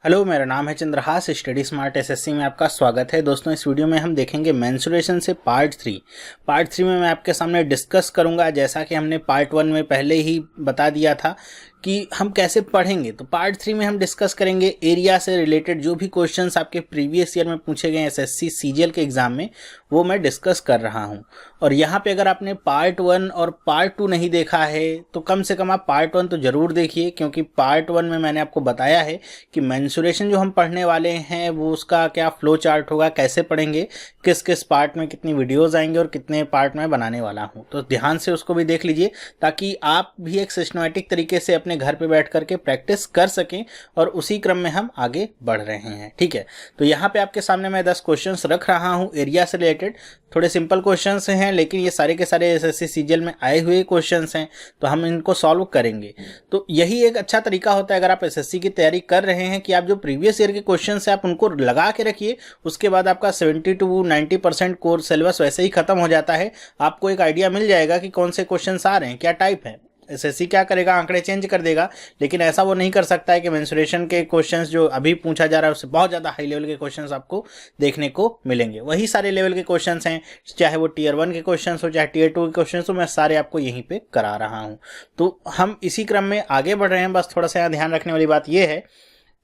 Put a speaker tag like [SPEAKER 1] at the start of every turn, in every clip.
[SPEAKER 1] Hello, मेरा नाम है चंद्रहास। स्टडी स्मार्ट एसएससी में आपका स्वागत है। दोस्तों, इस वीडियो में हम देखेंगे मेंसुरेशन से पार्ट थ्री में मैं आपके सामने डिस्कस करूंगा। जैसा कि हमने पार्ट वन में पहले ही बता दिया था कि हम कैसे पढ़ेंगे, तो पार्ट थ्री में हम डिस्कस करेंगे एरिया से रिलेटेड जो भी क्वेश्चंस आपके प्रीवियस ईयर में पूछे गए एसएससी सीजीएल के एग्जाम में, वो मैं डिस्कस कर रहा हूं। और यहाँ पे अगर आपने पार्ट वन और पार्ट टू नहीं देखा है तो कम से कम आप पार्ट वन तो जरूर देखिए, क्योंकि पार्ट वन में मैंने आपको बताया है कि मेंसुरेशन जो हम पढ़ने वाले हैं वो उसका क्या फ्लो चार्ट होगा, कैसे पढ़ेंगे, किस किस पार्ट में कितनी वीडियोस आएंगे और कितने पार्ट में बनाने वाला हूँ। तो ध्यान से उसको भी देख लीजिए ताकि आप भी एक सिस्टमैटिक तरीके से अपने घर पे बैठ करके प्रैक्टिस कर सकें और उसी क्रम में हम आगे बढ़ रहे हैं। ठीक है, तो यहाँ पे आपके सामने मैं 10 क्वेश्चंस रख रहा हूँ एरिया से रिलेटेड। थोड़े सिंपल क्वेश्चंस हैं, लेकिन ये सारे के सारे एसएससी सीजीएल में आए हुए क्वेश्चंस हैं, तो हम इनको सॉल्व करेंगे। तो यही एक अच्छा तरीका होता है अगर आप एसएससी की तैयारी कर रहे हैं कि आप जो प्रीवियस ईयर के क्वेश्चंस हैं आप उनको लगा के रखिए। उसके बाद आपका 70 to 90% कोर्स सिलेबस वैसे ही खत्म हो जाता है। आपको एक आइडिया मिल जाएगा कि कौन से क्वेश्चंस आ रहे हैं, क्या टाइप है। एसएससी क्या करेगा, आंकड़े चेंज कर देगा, लेकिन ऐसा वो नहीं कर सकता है कि मेंसुरेशन के क्वेश्चंस जो अभी पूछा जा रहा है उससे बहुत ज़्यादा हाई लेवल के क्वेश्चंस आपको देखने को मिलेंगे। वही सारे लेवल के क्वेश्चंस हैं, चाहे वो टीयर 1 के क्वेश्चंस हो चाहे टीयर 2 के क्वेश्चंस हो, मैं सारे आपको यहीं पे करा रहा हूँ। तो हम इसी क्रम में आगे बढ़ रहे हैं। बस थोड़ा सा यहाँ ध्यान रखने वाली बात यह है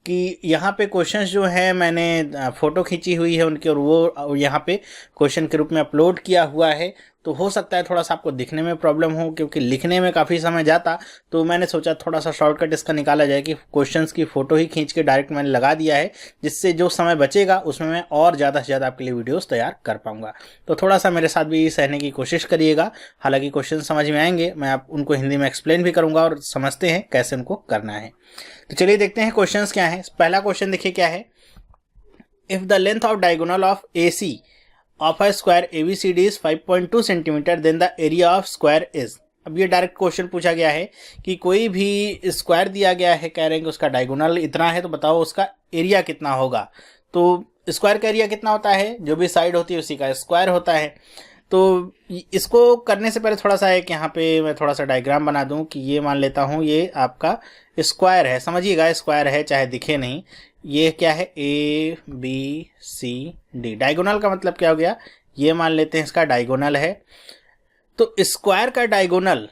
[SPEAKER 1] कि यहाँ पे क्वेश्चंस जो है मैंने फ़ोटो खींची हुई है उनकी और वो यहाँ पे क्वेश्चन के रूप में अपलोड किया हुआ है। तो हो सकता है थोड़ा सा आपको दिखने में प्रॉब्लम हो, क्योंकि लिखने में काफ़ी समय जाता, तो मैंने सोचा थोड़ा सा शॉर्टकट इसका निकाला जाए कि क्वेश्चंस की फ़ोटो ही खींच के डायरेक्ट मैंने लगा दिया है, जिससे जो समय बचेगा उसमें मैं और ज़्यादा से ज़्यादा आपके लिए वीडियोस तैयार कर पाऊंगा। तो थोड़ा सा मेरे साथ भी सहने की कोशिश करिएगा। हालांकि क्वेश्चन समझ में आएंगे, मैं आप उनको हिंदी में एक्सप्लेन भी करूँगा और समझते हैं कैसे उनको करना है। तो चलिए देखते हैं क्वेश्चंस क्या है। पहला क्वेश्चन देखिए क्या है। If the length of diagonal of AC of a square ABCD is 5.2 centimetre, then the area of square is। अब ये डायरेक्ट क्वेश्चन पूछा गया है कि कोई भी स्क्वायर दिया गया है, कह रहे हैं कि उसका डायगोनल इतना है, तो बताओ उसका एरिया कितना होगा। तो स्क्वायर का एरिया कितना होता है, जो भी साइड होती है उसी का स्क्वायर होता है। तो इसको करने से पहले थोड़ा सा है कि यहाँ पे मैं थोड़ा सा डायग्राम बना दूं कि ये मान लेता हूँ ये आपका स्क्वायर है, समझिएगा स्क्वायर है चाहे दिखे नहीं। ये क्या है, ABCD। डायगोनल का मतलब क्या हो गया, ये मान लेते हैं इसका डायगोनल है। तो स्क्वायर का डायगोनल,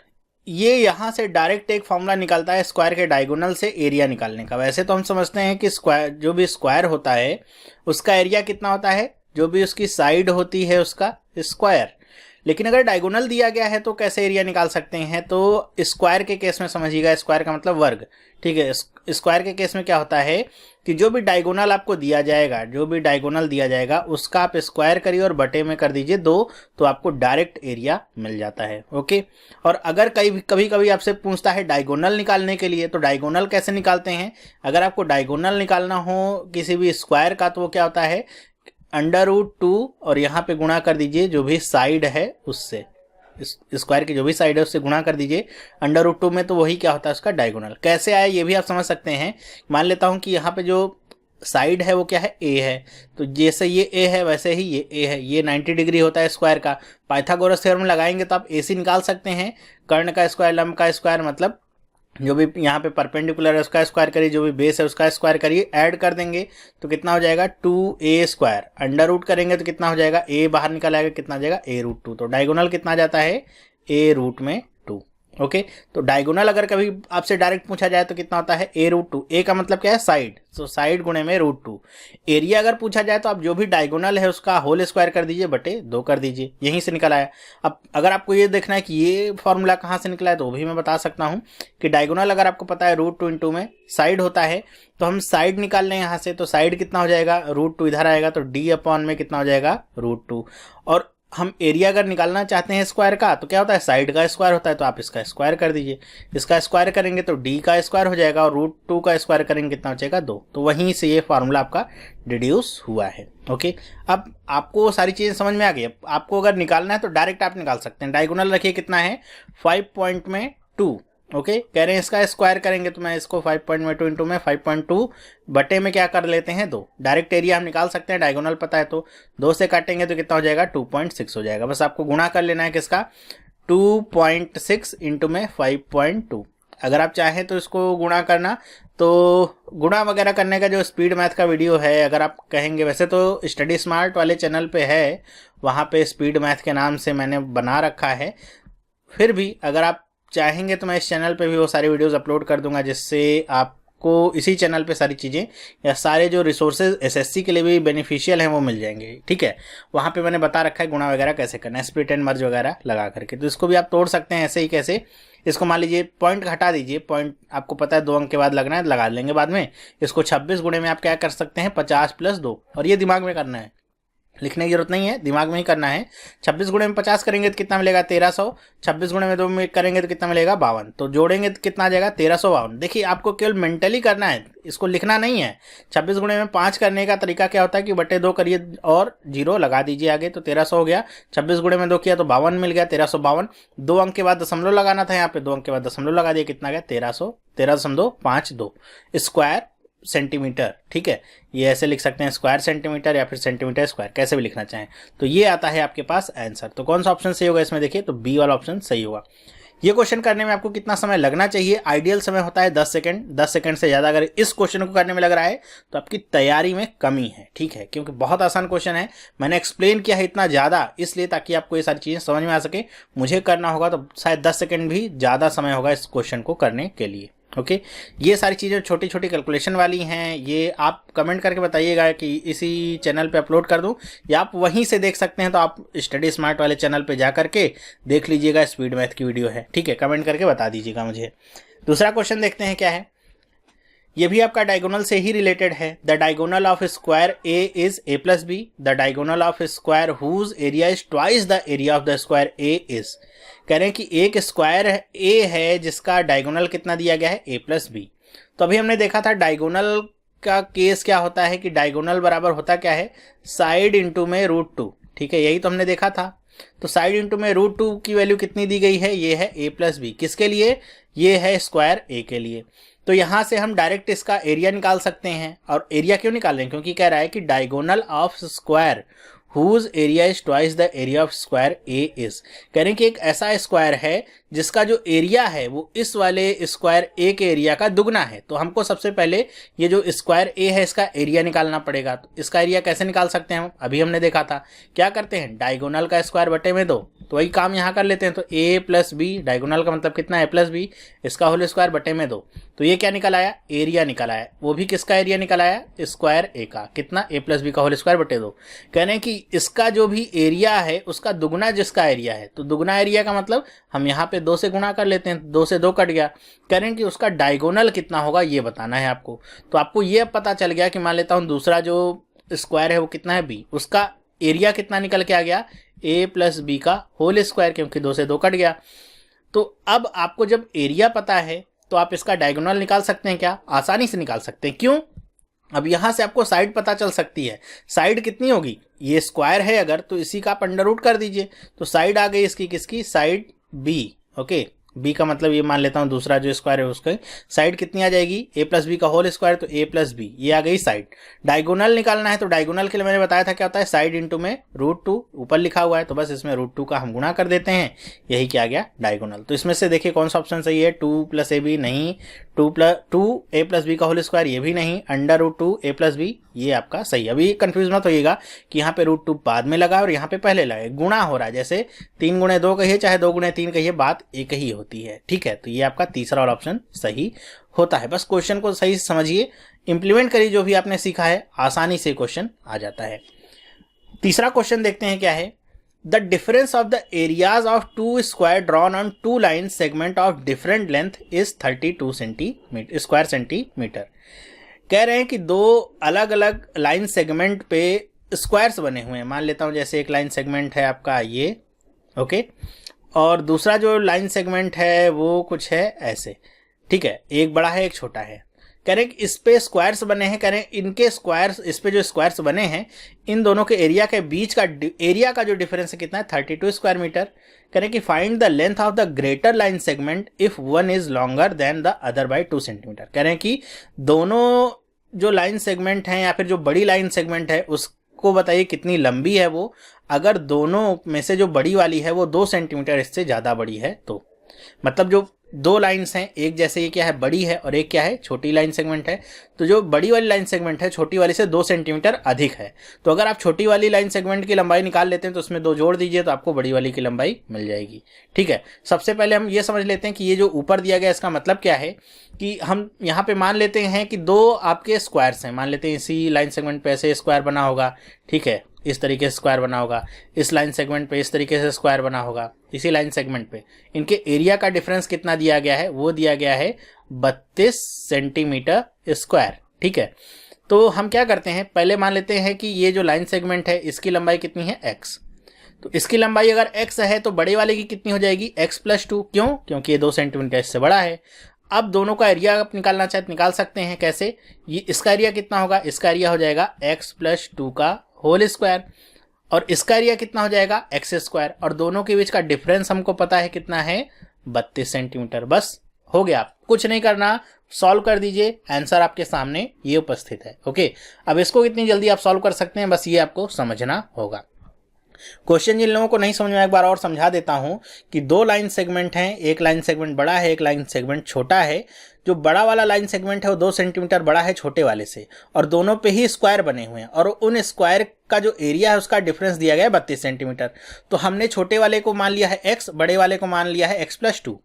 [SPEAKER 1] ये यहाँ से डायरेक्ट एक फॉर्मूला निकलता है स्क्वायर के डायगोनल से एरिया निकालने का। वैसे तो हम समझते हैं कि स्क्वायर, जो भी स्क्वायर होता है उसका एरिया कितना होता है, जो भी उसकी साइड होती है उसका स्क्वायर। लेकिन अगर डायगोनल दिया गया है तो कैसे एरिया निकाल सकते हैं, तो स्क्वायर के केस में समझिएगा, स्क्वायर का मतलब वर्ग। ठीक है, स्क्वायर के केस में क्या होता है कि जो भी डायगोनल आपको दिया जाएगा, उसका आप स्क्वायर करिए और बटे में कर दीजिए 2, तो आपको डायरेक्ट एरिया मिल जाता है। ओके, और अगर कभी कभी आपसे पूछता है डायगोनल निकालने के लिए, तो डायगोनल कैसे निकालते हैं। अगर आपको डायगोनल निकालना हो किसी भी स्क्वायर का, तो वो क्या होता है, √2 और यहाँ पे गुणा कर दीजिए जो भी साइड है उससे, स्क्वायर की जो भी साइड है उससे गुणा कर दीजिए √2 में, तो वही क्या होता है उसका डायगोनल। कैसे आया ये भी आप समझ सकते हैं। मान लेता हूँ कि यहाँ पे जो साइड है वो क्या है, A है, तो जैसे ये A है वैसे ही ये A है। ये 90 डिग्री होता है स्क्वायर का। पाइथागोरस थ्योरम लगाएंगे तो आप AC निकाल सकते हैं। कर्ण का स्क्वायर, लंब का स्क्वायर, मतलब जो भी यहाँ पे परपेंडिकुलर है उसका स्क्वायर करिए, जो भी बेस है उसका स्क्वायर करिए, ऐड कर देंगे तो कितना हो जाएगा 2A²। अंडर रूट करेंगे तो कितना हो जाएगा, A बाहर निकल आएगा, कितना आ जाएगा A√2। तो डायगोनल कितना जाता है, A√2। ओके, तो डायगोनल अगर कभी आपसे डायरेक्ट पूछा जाए तो कितना होता है, A√2। A का मतलब क्या है, साइड, तो साइड गुणे में √2। एरिया अगर पूछा जाए तो आप जो भी डायगोनल है उसका होल स्क्वायर कर दीजिए, बटे 2 कर दीजिए, यहीं से निकल आया। अब अगर आपको ये देखना है कि ये फॉर्मूला कहाँ से निकला है, तो वो भी मैं बता सकता हूँ कि डायगोनल अगर आपको पता है √2 इंटू में साइड होता है, तो हम साइड निकाल लें यहाँ से, तो साइड कितना हो जाएगा, √2 इधर आएगा, तो D/में कितना हो जाएगा, √2। और हम एरिया अगर निकालना चाहते हैं स्क्वायर का, तो क्या होता है, साइड का स्क्वायर होता है, तो आप इसका स्क्वायर कर दीजिए। इसका स्क्वायर करेंगे तो D का स्क्वायर हो जाएगा, और √2 का स्क्वायर करेंगे कितना हो जाएगा, 2। तो वहीं से ये फार्मूला आपका डिड्यूस हुआ है। ओके, अब आपको सारी चीज़ें समझ में आ गई। आपको अगर निकालना है तो डायरेक्ट आप निकाल सकते हैं। डायगोनल रखिए कितना है, 5.2। ओके, कह रहे हैं इसका स्क्वायर करेंगे, तो मैं इसको 5.2 इंटू में 5.2 बटे में क्या कर लेते हैं, 2। डायरेक्ट एरिया हम निकाल सकते हैं, डायगोनल पता है तो 2 से काटेंगे तो कितना हो जाएगा, 2.6 हो जाएगा। बस आपको गुणा कर लेना है किसका, 2.6 इंटू में 5.2। अगर आप चाहें तो इसको गुणा करना, तो गुणा वगैरह करने का जो स्पीड मैथ का वीडियो है, अगर आप कहेंगे, वैसे तो स्टडी स्मार्ट वाले चैनल पे है, वहाँ पे स्पीड मैथ के नाम से मैंने बना रखा है। फिर भी अगर आप चाहेंगे तो मैं इस चैनल पे भी वो सारी वीडियोस अपलोड कर दूंगा, जिससे आपको इसी चैनल पे सारी चीज़ें या सारे जो रिसोर्सेज एसएससी के लिए भी बेनिफिशियल हैं वो मिल जाएंगे। ठीक है, वहाँ पे मैंने बता रखा है गुणा वगैरह कैसे करना है, स्प्लिट एंड मर्ज वगैरह लगा करके। तो इसको भी आप तोड़ सकते हैं ऐसे ही। कैसे? इसको मान लीजिए पॉइंट हटा दीजिए, पॉइंट आपको पता है 2 अंक के बाद लगना है, लगा लेंगे बाद में। इसको 26 गुणे में आप क्या कर सकते हैं, 50 + 2, और ये दिमाग में करना है, लिखने की जरूरत नहीं है, दिमाग में ही करना है। 26 गुणे में 50 करेंगे तो कितना मिलेगा, 1300। 26 गुणे में 2 में करेंगे तो कितना मिलेगा, 52। तो जोड़ेंगे तो कितना आ जाएगा, 1352। देखिए आपको केवल मेंटली करना है, इसको लिखना नहीं है। 26 गुणे में 5 करने का तरीका क्या होता है कि बटे 2 करिए और 0 लगा दीजिए आगे, तो 1300 हो गया। 26 गुणे में 2 किया तो 52 मिल गया, 1352। 2 अंक के बाद दशमलव लगाना था, यहाँ पे 2 अंक के बाद दशमलव लगा दिया, कितना गया, 1352 स्क्वायर सेंटीमीटर। ठीक है, ये ऐसे लिख सकते हैं, स्क्वायर सेंटीमीटर या फिर सेंटीमीटर स्क्वायर, कैसे भी लिखना चाहें। तो ये आता है आपके पास आंसर। तो कौन सा ऑप्शन सही होगा इसमें, देखिए तो बी वाला ऑप्शन सही होगा। ये क्वेश्चन करने में आपको कितना समय लगना चाहिए, आइडियल समय होता है 10 सेकंड। 10 सेकंड से ज़्यादा अगर इस क्वेश्चन को करने में लग रहा है तो आपकी तैयारी में कमी है। ठीक है, क्योंकि बहुत आसान क्वेश्चन है, मैंने एक्सप्लेन किया है इतना ज़्यादा इसलिए ताकि आपको ये सारी चीज़ें समझ में आ सके। मुझे करना होगा तो शायद 10 सेकंड भी ज़्यादा समय होगा इस क्वेश्चन को करने के लिए। ओके, ये सारी चीज़ें छोटी छोटी कैलकुलेशन वाली हैं, ये आप कमेंट करके बताइएगा कि इसी चैनल पे अपलोड कर दूं, या आप वहीं से देख सकते हैं। तो आप स्टडी स्मार्ट वाले चैनल पे जा करके देख लीजिएगा, स्पीड मैथ की वीडियो है। ठीक है, कमेंट करके बता दीजिएगा मुझे। दूसरा क्वेश्चन देखते हैं क्या है, ये भी आपका डायगोनल से ही रिलेटेड है। The diagonal of square A is a + b। The diagonal of square whose area is twice the area of the square A is. कह रहे हैं कि एक स्क्वायर ए है जिसका डायगोनल कितना दिया गया है, a + b। तो अभी हमने देखा था डायगोनल का केस क्या होता है कि डायगोनल बराबर होता क्या है, साइड इंटू में √2। ठीक है, यही तो हमने देखा था। तो साइड इंटू में √2 की वैल्यू कितनी दी गई है, ये है a + b। किसके लिए, ये है स्क्वायर ए के लिए। तो यहां से हम डायरेक्ट इसका एरिया निकाल सकते हैं। और एरिया क्यों निकाल रहे हैं, क्योंकि कह रहा है कि diagonal of square whose area is twice the area of square A is. कह रहे हैं कि एक ऐसा स्क्वायर है जिसका जो एरिया है वो इस वाले स्क्वायर ए के एरिया का दुगना है। तो हमको सबसे पहले ये जो स्क्वायर ए है इसका एरिया निकालना पड़ेगा। तो इसका एरिया कैसे निकाल सकते हैं हम, अभी हमने देखा था, क्या करते हैं, डायगोनल का स्क्वायर बटे में 2। तो वही काम यहाँ कर लेते हैं। तो a + b, डायगोनल का मतलब कितना, a + b, इसका होल स्क्वायर बटे में 2। तो ये क्या निकल आया, एरिया निकल आया। वो भी किसका एरिया निकल आया, स्क्वायर ए का, कितना, a + b का होल स्क्वायर बटे 2। कह रहे हैं कि इसका जो भी एरिया है उसका दुगना जिसका एरिया है। तो दुगना एरिया का मतलब हम यहाँ पे 2 से गुणा कर लेते हैं, 2 से 2 कट गया। कह रहे हैं कि उसका डायगोनल कितना होगा ये बताना है आपको। तो आपको ये पता चल गया कि मान लेता हूँ दूसरा जो स्क्वायर है वो कितना है, b, उसका एरिया कितना निकल के आ गया, a + b का होल स्क्वायर, क्योंकि 2 से 2 कट गया। तो अब आपको जब एरिया पता है तो आप इसका डायगोनल निकाल सकते हैं, क्या, आसानी से निकाल सकते हैं। क्यों, अब यहां से आपको साइड पता चल सकती है। साइड कितनी होगी, ये स्क्वायर है अगर, तो इसी का आप √ कर दीजिए। तो साइड आ गई इसकी किसकी, साइड b। ओके, b का मतलब ये मान लेता हूँ दूसरा जो स्क्वायर है उसका साइड कितनी आ जाएगी, a + b का होल स्क्वायर, तो a + b, ये आ गई साइड। डायगोनल निकालना है तो डायगोनल के लिए मैंने बताया था क्या होता है, साइड इंटू में √2, ऊपर लिखा हुआ है तो बस इसमें √2 का हम गुणा कर देते हैं, यही क्या आ गया, डायगोनल। तो इसमें से देखिए कौन सा ऑप्शन सही है, 2 + ab नहीं, 2a + b का होल स्क्वायर ये भी नहीं, √2 a + b ये आपका सही। अभी कंफ्यूज मत होइएगा कि यहाँ पे √2 बाद में लगा और यहाँ पे पहले लगा, गुणा हो रहा है। जैसे 3 × 2 कहिए चाहे 2 × 3 कहिए, बात एक ही होती है। ठीक है, तो ये आपका तीसरा वाला ऑप्शन सही होता है। बस क्वेश्चन को सही से समझिए, इंप्लीमेंट करिए जो भी आपने सीखा है, आसानी से क्वेश्चन आ जाता है। तीसरा क्वेश्चन देखते हैं क्या है, the difference of the areas of 2 square drawn on 2 line segment of different length is 32 square centimetre. कह रहे हैं कि 2 अलग अलग लाइन सेगमेंट पे स्क्वायर्स बने हुए हैं। मान लेता हूं जैसे एक लाइन सेगमेंट है आपका ये, ओके, और दूसरा जो लाइन सेगमेंट है वो कुछ है ऐसे। ठीक है, एक बड़ा है एक छोटा है। कह रहे हैं कि इस पे स्क्वायर्स बने हैं, कह रहे हैं इनके स्क्वायर्स, इस पे जो स्क्वायर्स बने हैं इन दोनों के एरिया के बीच का एरिया का जो डिफरेंस है कितना है, 32 स्क्वायर मीटर। कह रहे हैं कि find the length of the greater line segment if one is longer than the other by 2 centimetre. कह रहे हैं कि दोनों जो लाइन सेगमेंट हैं या फिर जो बड़ी लाइन सेगमेंट है उसको बताइए कितनी लंबी है वो, अगर दोनों में से जो बड़ी वाली है वो 2 सेंटीमीटर इससे ज़्यादा बड़ी है तो। मतलब जो दो लाइंस हैं, एक जैसे ये क्या है बड़ी है और एक क्या है छोटी लाइन सेगमेंट है। तो जो बड़ी वाली लाइन सेगमेंट है छोटी वाली से 2 सेंटीमीटर अधिक है। तो अगर आप छोटी वाली लाइन सेगमेंट की लंबाई निकाल लेते हैं तो उसमें 2 जोड़ दीजिए तो आपको बड़ी वाली की लंबाई मिल जाएगी। ठीक है, सबसे पहले हम ये समझ लेते हैं कि ये जो ऊपर दिया गया इसका मतलब क्या है कि हम यहाँ पे मान लेते हैं कि 2 आपके स्क्वायर्स हैं। मान लेते हैं इसी लाइन सेगमेंट पे ऐसे स्क्वायर बना होगा, ठीक है, इस तरीके से स्क्वायर बना होगा, इस लाइन सेगमेंट पे इस तरीके से स्क्वायर बना होगा, इसी लाइन सेगमेंट पे। इनके एरिया का डिफरेंस कितना दिया गया है, वो दिया गया है 32 सेंटीमीटर स्क्वायर। ठीक है, तो हम क्या करते हैं, पहले मान लेते हैं कि ये जो लाइन सेगमेंट है इसकी लंबाई कितनी है x। तो इसकी लंबाई अगर x है तो बड़े वाले की कितनी हो जाएगी x+2। क्यों? क्योंकि ये 2 सेंटीमीटर इससे बड़ा है। अब दोनों का एरिया आप निकालना चाहे तो निकाल सकते हैं। कैसे? ये इसका एरिया कितना होगा, इसका एरिया हो जाएगा x+2 का होल स्क्वायर और इसका एरिया कितना हो जाएगा x²। और दोनों के बीच का डिफरेंस हमको पता है कितना है 32 सेंटीमीटर। बस हो गया, कुछ नहीं करना, सॉल्व कर दीजिए, आंसर आपके सामने ये उपस्थित है। ओके, अब इसको कितनी जल्दी आप सॉल्व कर सकते हैं बस ये आपको समझना होगा। क्वेश्चन जिन लोगों को नहीं समझ में आया एक बार और समझा देता हूं कि 2 लाइन सेगमेंट हैं, एक लाइन सेगमेंट बड़ा है, एक लाइन सेगमेंट छोटा है। जो बड़ा वाला लाइन सेगमेंट है वो 2 सेंटीमीटर बड़ा है छोटे वाले से और दोनों पे ही स्क्वायर बने हुए हैं और उन स्क्वायर का जो एरिया है उसका डिफरेंस दिया गया है 32 सेंटीमीटर। तो हमने छोटे वाले को मान लिया है x, बड़े वाले को मान लिया है x+2।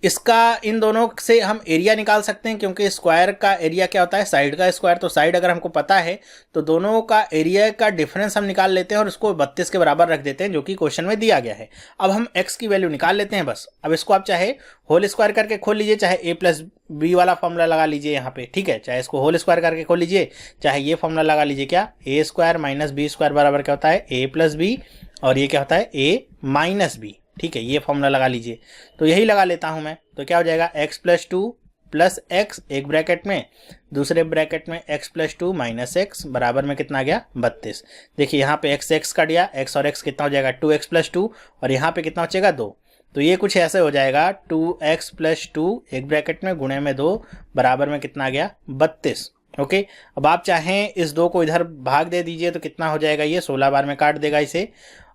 [SPEAKER 1] इसका इन दोनों से हम एरिया निकाल सकते हैं क्योंकि स्क्वायर का एरिया क्या होता है साइड का स्क्वायर। तो साइड अगर हमको पता है तो दोनों का एरिया का डिफरेंस हम निकाल लेते हैं और उसको 32 के बराबर रख देते हैं जो कि क्वेश्चन में दिया गया है। अब हम x की वैल्यू निकाल लेते हैं बस। अब इसको आप चाहे होल स्क्वायर करके खोल लीजिए, चाहे a+b वाला फॉर्मूला लगा लीजिए यहाँ पे। ठीक है, चाहे इसको होल स्क्वायर करके खोल लीजिए, चाहे ये फॉर्मूला लगा लीजिए। क्या a² - b² बराबर क्या होता है a+b और ये क्या होता है a - b। ठीक है, ये फॉर्मूला लगा लीजिए। तो यही लगा लेता हूं मैं। तो क्या हो जाएगा x+2 प्लस x, एक ब्रैकेट में, दूसरे ब्रैकेट में x+2 - x बराबर में कितना आ गया 32। देखिए यहाँ पे x कट गया, x और x कितना हो जाएगा 2x+2 और यहाँ पे कितना बचेगा 2। तो ये कुछ ऐसे हो जाएगा 2x+2 एक ब्रैकेट में गुणे में 2 बराबर में कितना आ गया 32। ओके, अब आप चाहें इस 2 को इधर भाग दे दीजिए तो कितना हो जाएगा, ये 16 बार में काट देगा इसे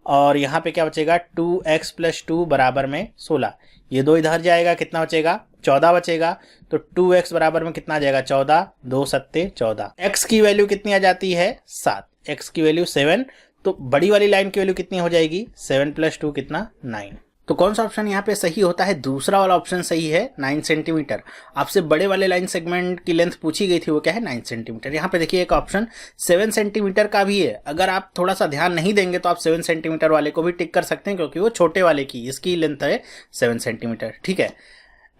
[SPEAKER 1] और यहाँ पे क्या बचेगा 2x+2 बराबर में 16। ये 2 इधर जाएगा, कितना बचेगा 14 बचेगा। तो 2x बराबर में कितना आ जाएगा 14, 2 सत्ते 14। x की वैल्यू कितनी आ जाती है 7, x की वैल्यू 7। तो बड़ी वाली लाइन की वैल्यू कितनी हो जाएगी 7+2 कितना 9। तो कौन सा ऑप्शन यहाँ पे सही होता है, दूसरा वाला ऑप्शन सही है 9 सेंटीमीटर। आपसे बड़े वाले लाइन सेगमेंट की लेंथ पूछी गई थी, वो क्या है 9 सेंटीमीटर। यहाँ पे देखिए एक ऑप्शन 7 सेंटीमीटर का भी है। अगर आप थोड़ा सा ध्यान नहीं देंगे तो आप 7 सेंटीमीटर वाले को भी टिक कर सकते हैं क्योंककि वो छोटे वाले की, इसकी लेंथ है 7 सेंटीमीटर। ठीक है,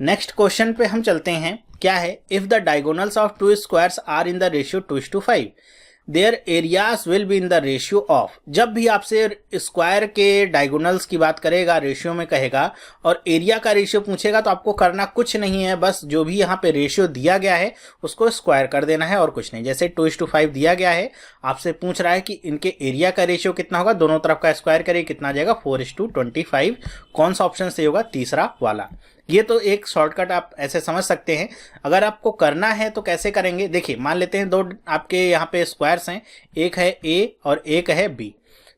[SPEAKER 1] नेक्स्ट क्वेश्चन पे हम चलते हैं। क्या है, if the diagonals of 2 squares are in the ratio 2:5 their areas will be in the ratio of. जब भी आपसे स्क्वायर के डायगोनल्स की बात करेगा, रेशियो में कहेगा और एरिया का रेशियो पूछेगा तो आपको करना कुछ नहीं है, बस जो भी यहाँ पे रेशियो दिया गया है उसको स्क्वायर कर देना है और कुछ नहीं। जैसे 2:5 दिया गया है, आपसे पूछ रहा है कि इनके एरिया का रेशियो कितना होगा, दोनों तरफ का स्क्वायर करिए, कितना आ जाएगा 4:25। कौन सा ऑप्शन सही होगा, तीसरा वाला। ये तो एक शॉर्टकट आप ऐसे समझ सकते हैं। अगर आपको करना है तो कैसे करेंगे, देखिए मान लेते हैं 2 आपके यहाँ पे स्क्वायर्स हैं, एक है a और एक है b।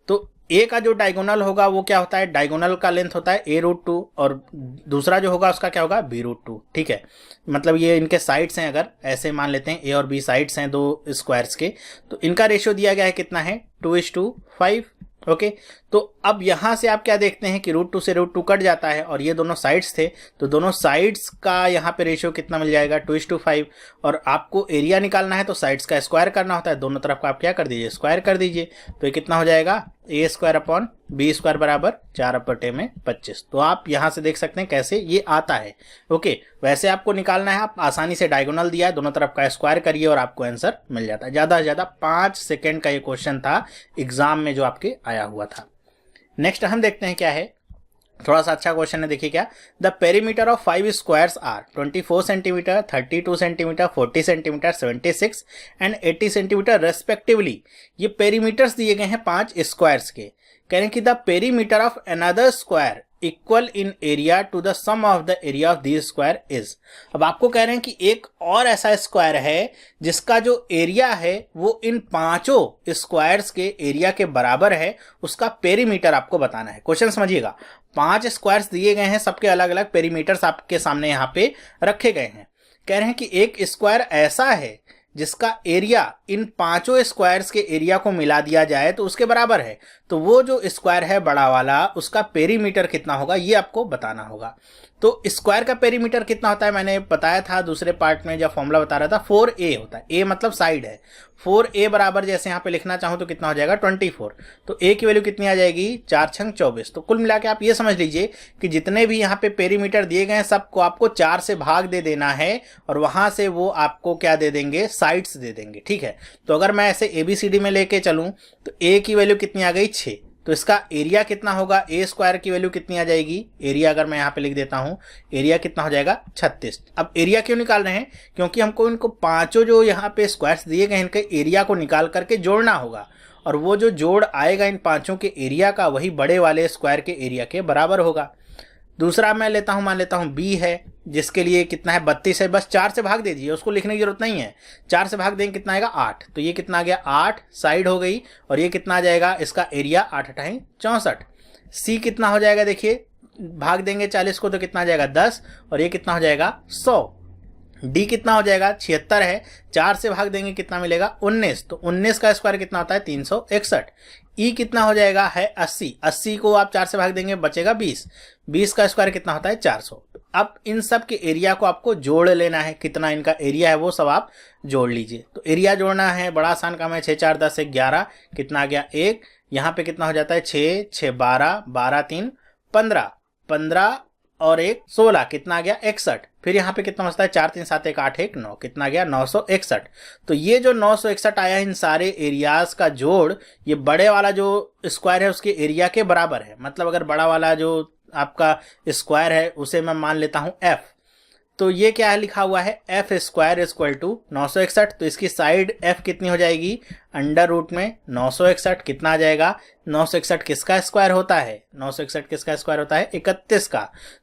[SPEAKER 1] तो a का जो डायगोनल होगा वो क्या होता है, डायगोनल का लेंथ होता है a√2 और दूसरा जो होगा उसका क्या होगा b√2। ठीक है, मतलब ये इनके साइड्स हैं। अगर ऐसे मान लेते हैं a और b साइड्स हैं 2 स्क्वायर्स के, तो इनका रेशियो दिया गया है कितना है 2:5। ओके, तो अब यहां से आप क्या देखते हैं कि √2 से √2 कट जाता है और ये दोनों साइड्स थे, तो दोनों साइड्स का यहाँ पे रेशियो कितना मिल जाएगा 2:5। और आपको एरिया निकालना है तो साइड्स का स्क्वायर करना होता है, दोनों तरफ का आप क्या कर दीजिए स्क्वायर कर दीजिए। तो ये कितना हो जाएगा a² बराबर 4/25। तो आप यहाँ से देख सकते हैं कैसे ये आता है। ओके, वैसे आपको निकालना है, आप आसानी से डायगोनल दिया है, दोनों तरफ का स्क्वायर करिए और आपको आंसर मिल जाता है। ज्यादा से ज्यादा 5 सेकेंड का ये क्वेश्चन था एग्जाम में जो आपके आया हुआ था। नेक्स्ट हम देखते हैं क्या है, थोड़ा सा अच्छा क्वेश्चन है। देखिए क्या, the perimeter of 5 squares are 24 centimetre, 32 centimetre, 40 centimetre, 76 and 80 centimetre respectively. ये पेरीमीटर्स दिए गए हैं 5 स्क्वायर्स के। कह रहे हैं कि the perimeter of another square equal in area to the sum of the area of this square is. अब आपको कह रहे हैं कि एक और ऐसा स्क्वायर है जिसका जो एरिया है वो इन पांचों स्क्वायर्स के एरिया के बराबर है, उसका पेरीमीटर आपको बताना है। क्वेश्चन समझिएगा, 5 स्क्वायर्स दिए गए हैं, सबके अलग अलग पेरीमीटर्स आपके सामने यहाँ पे रखे गए हैं। कह रहे हैं कि एक स्क्वायर ऐसा है जिसका एरिया इन पांचों स्क्वायर्स के एरिया को मिला दिया जाए तो उसके बराबर है। तो वो जो स्क्वायर है बड़ा वाला, उसका पेरीमीटर कितना होगा ये आपको बताना होगा। तो स्क्वायर का पेरीमीटर कितना होता है मैंने बताया था दूसरे पार्ट में जब फॉर्मूला बता रहा था, 4a होता है। a मतलब साइड है। 4a बराबर जैसे यहाँ पे लिखना चाहूँ तो कितना हो जाएगा 24। तो a की वैल्यू कितनी आ जाएगी 4 छंग 24। तो कुल मिला के आप ये समझ लीजिए कि जितने भी यहाँ पे पेरीमीटर दिए गए हैं सबको आपको 4 से भाग दे देना है और वहां से वो आपको क्या दे देंगे, साइड्स दे देंगे। ठीक है, तो अगर मैं ऐसे ABCD में लेके चलूँ तो a की वैल्यू कितनी आ गई 6। तो इसका एरिया कितना होगा, ए स्क्वायर की वैल्यू कितनी आ जाएगी, एरिया अगर मैं यहाँ पे लिख देता हूँ, एरिया कितना हो जाएगा 36। अब एरिया क्यों निकाल रहे हैं, क्योंकि हमको इनको पांचों जो यहाँ पे स्क्वायर्स दिए गए इनके एरिया को निकाल करके जोड़ना होगा और वो जो जोड़ आएगा इन पांचों के एरिया का वही बड़े वाले स्क्वायर के एरिया के बराबर होगा। दूसरा मैं लेता हूं, मान लेता हूं बी है जिसके लिए कितना है 32 है, बस 4 से भाग दे दीजिए, उसको लिखने की जरूरत नहीं है। 4 से भाग देंगे कितना आएगा 8। तो ये कितना आ गया 8 साइड हो गई और ये कितना आ जाएगा, इसका एरिया 8 8 64। सी कितना हो जाएगा, देखिए भाग देंगे 40 को तो कितना आ जाएगा 10 और ये कितना हो जाएगा 100। डी कितना हो जाएगा 76 है, 4 से भाग देंगे कितना मिलेगा 19। तो 19 का स्क्वायर कितना होता है 361। ई कितना हो जाएगा है 80। 80 को आप 4 से भाग देंगे बचेगा 20। 20 का स्क्वायर कितना होता है 400। अब इन सब के एरिया को आपको जोड़ लेना है, कितना इनका एरिया है वो सब आप जोड़ लीजिए। तो एरिया जोड़ना है, बड़ा आसान काम है। 6 4 10 11 कितना आ गया 1। यहाँ पे कितना हो जाता है 6 6 12 12 3 15 15 और 1 16 कितना आ गया 61। फिर यहाँ पे कितना बचता है 4 3 7 1 8 1 9 कितना आ गया 961। तो ये जो 961 आया इन सारे एरियाज का जोड़ ये बड़े वाला जो स्क्वायर है उसके एरिया के बराबर है। मतलब अगर बड़ा वाला जो आपका स्क्वायर है उसे मैं मान लेता हूं f, तो ये क्या है लिखा हुआ है f स्क्वायर इक्वल टू 961। तो इसकी साइड f कितनी हो जाएगी अंडर रूट में 961 कितना आ जाएगा 961 किसका स्क्वायर होता है 961 किसका स्क्वायर होता है 31 का।